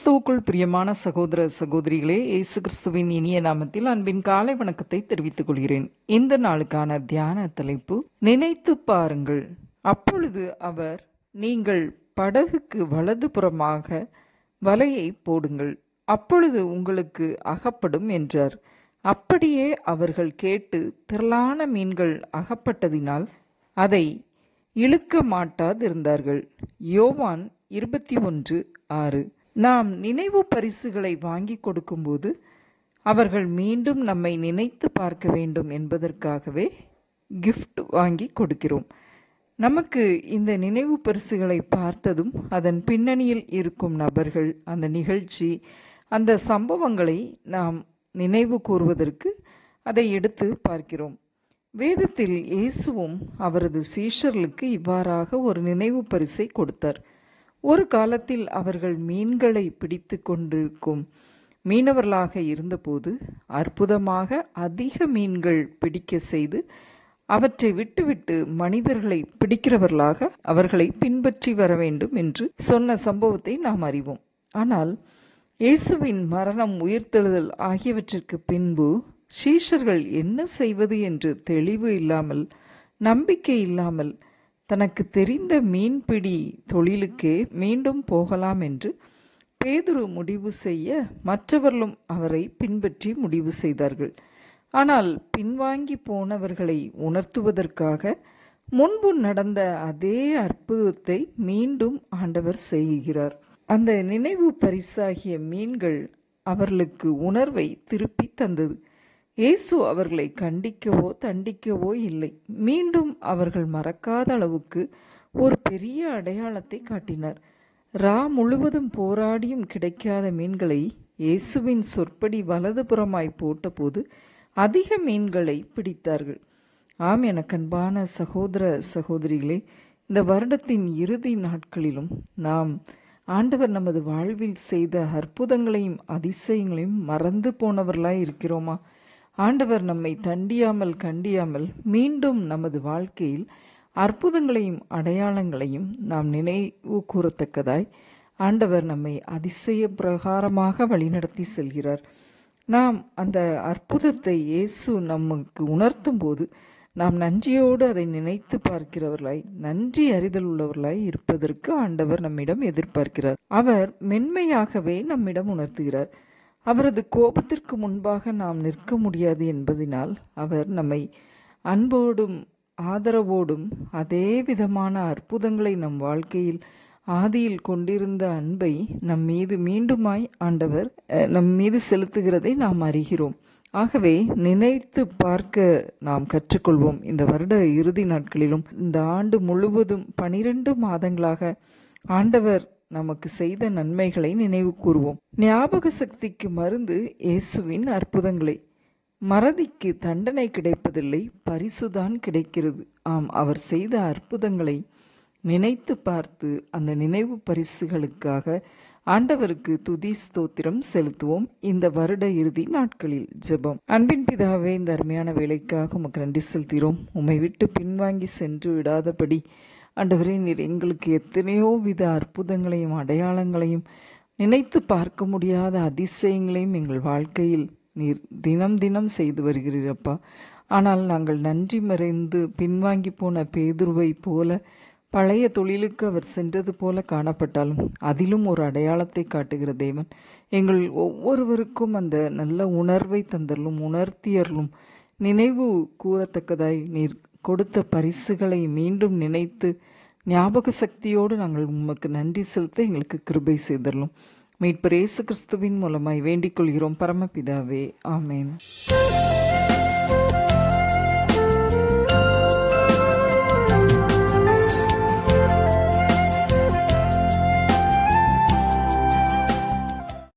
கிறிஸ்துவுக்குள் பிரியமான சகோதர சகோதரிகளே, இயேசு கிறிஸ்துவின் இனிய நாமத்தில் அன்பின் காலை வணக்கத்தை தெரிவித்துக் கொள்கிறேன். இந்த நாளுக்கான தியான தலைப்பு, நினைத்து பாருங்கள். அப்பொழுது அவர், நீங்கள் படகுக்கு வலதுபுறமாக வலையை போடுங்கள், அப்பொழுது உங்களுக்கு அகப்படும் என்றார். அப்படியே அவர்கள் கேட்டு திரளான மீன்கள் அகப்பட்டதினால் அதை இழுக்க மாட்டாதிருந்தார்கள். யோவான் 21:6. நாம் நினைவு பரிசுகளை வாங்கி கொடுக்கும்போது அவர்கள் மீண்டும் நம்மை நினைத்து பார்க்க வேண்டும் என்பதற்காகவே கிஃப்ட் வாங்கி கொடுக்கிறோம். நமக்கு இந்த நினைவு பரிசுகளை பார்த்ததும் அதன் பின்னணியில் இருக்கும் நபர்கள், அந்த நிகழ்ச்சி, அந்த சம்பவங்களை நாம் நினைவு கூறுவதற்கு அதை எடுத்து பார்க்கிறோம். வேதத்தில் இயேசுவும் அவரது சீஷர்களுக்கு இவ்வாறாக ஒரு நினைவு பரிசை கொடுத்தார். ஒரு காலத்தில் அவர்கள் மீன்களை பிடித்து கொண்டிருக்கும் மீனவர்களாக இருந்தபோது அற்புதமாக அதிக மீன்கள் பிடிக்க செய்து அவற்றை விட்டுவிட்டு மனிதர்களை பிடிக்கிறவர்களாக அவர்களை பின்பற்றி வர வேண்டும் என்று சொன்ன சம்பவத்தை நாம் அறிவோம். ஆனால் இயேசுவின் மரணம், உயிர்த்தெழுதல் ஆகியவற்றிற்கு பின்பு சீஷர்கள் என்ன செய்வது என்று தெளிவு இல்லாமல், நம்பிக்கை இல்லாமல், தனக்கு தெரிந்த மீன்பிடி தொழிலுக்கே மீண்டும் போகலாம் என்று பேதுரு முடிவு செய்ய மற்றவர்களும் அவரை பின்பற்றி முடிவு செய்தார்கள். ஆனால் பின்வாங்கி போனவர்களை உணர்த்துவதற்காக முன்பு நடந்த அதே அற்புதத்தை மீண்டும் ஆண்டவர் செய்கிறார். அந்த நினைவு பரிசாகிய மீன்கள் அவர்களுக்கு உணர்வை திருப்பி தந்தது. இயேசு அவர்களை கண்டிக்கவோ தண்டிக்கவோ இல்லை. மீண்டும் அவர்கள் மறக்காத அளவுக்கு ஒரு பெரிய அடையாளத்தை காட்டினார். முழுவதும் போராடியும் கிடைக்காத மீன்களை இயேசுவின் சொற்படி வலதுபுறமாய் போட்டபோது அதிக மீன்களை பிடித்தார்கள். ஆம், எனக்கன்பான சகோதர சகோதரிகளே, இந்த வருடத்தின் இறுதி நாட்களிலும் நாம் ஆண்டவர் நமது வாழ்வில் செய்த அற்புதங்களையும் அதிசயங்களையும் மறந்து போனவர்களாய் இருக்கிறோமா? ஆண்டவர் நம்மை தண்டியாமல் கண்டியாமல் மீண்டும் நமது வாழ்க்கையில் அற்புதங்களையும் அடையாளங்களையும் நாம் நினைவு கூறத்தக்கதாய் ஆண்டவர் நம்மை அதிசய பிரகாரமாக வழிநடத்தி செல்கிறார். நாம் அந்த அற்புதத்தை இயேசு நமக்கு உணர்த்தும் போது நாம் நன்றியோடு அதை நினைத்து பார்க்கிறவர்களாய், நன்றி அறிதல் உள்ளவர்களாய் இருப்பதற்கு ஆண்டவர் நம்மிடம் எதிர்பார்க்கிறார். அவர் மென்மையாகவே நம்மிடம் உணர்த்துகிறார். அவரது கோபத்திற்கு முன்பாக நாம் நிற்க முடியாது என்பதனால் அவர் நம்மை அன்போடும் ஆதரவோடும் அதே விதமான அற்புதங்களை நம் வாழ்க்கையில் ஆதியில் கொண்டிருந்த அன்பை நம் மீது மீண்டுமாய் ஆண்டவர் நம் மீது செலுத்துகிறதை நாம் அறிகிறோம். ஆகவே நினைத்து பார்க்க நாம் கற்றுக்கொள்வோம். இந்த வருட இறுதி நாட்களிலும் இந்த ஆண்டு முழுவதும் 12 மாதங்களாக ஆண்டவர் நமக்கு செய்த நன்மைகளை நினைவு கூறுவோம். ஞாபக சக்திக்கு மருந்து இயேசுவின் அற்புதங்களே. மறதிக்கு தண்டனை கிடைப்பதில்லை, பரிசுதான் கிடைக்கிறது. ஆம், அவர் செய்த அற்புதங்களை நினைத்து பார்த்து அந்த நினைவு பரிசுகளுக்காக ஆண்டவருக்கு துதி ஸ்தோத்திரம் செலுத்துவோம். இந்த வருட இறுதி நாட்களில் ஜெபம். அன்பின் பிதாவே, இந்த அருமையான வேலைக்காக உமக்கு நன்றி செலுத்துகிறோம். உம்மை விட்டு பின்வாங்கி சென்று விடாதபடி ஆண்டவரே, நீர் எங்களுக்கு எத்தனையோ வித அற்புதங்களையும் அடையாளங்களையும் நினைத்து பார்க்க முடியாத அதிசயங்களையும் எங்கள் வாழ்க்கையில் நீர் தினம் தினம் செய்து வருகிறீரப்பா. ஆனால் நாங்கள் நன்றி மறைந்து பின்வாங்கி போன பேதுருவை போல பழைய தொழிலுக்கு அவர் சென்றது போல காணப்பட்டாலும் அதிலும் ஒரு அடையாளத்தை காட்டுகிற தேவன், எங்கள் ஒவ்வொருவருக்கும் அந்த நல்ல உணர்வை தந்தரலும் உணர்த்தியர்களும் நினைவு கூறத்தக்கதாய் நீர் கொடுத்த பரிசுகளை மீண்டும் நினைத்து ஞாபக சக்தியோடு நாங்கள் உமக்கு நன்றி செலுத்த எங்களுக்கு கிருபை செய்தரலும். மீட்பர் இயேசு கிறிஸ்துவின் மூலமாய் வேண்டிக் கொள்கிறோம் பரமபிதாவே, ஆமேன்.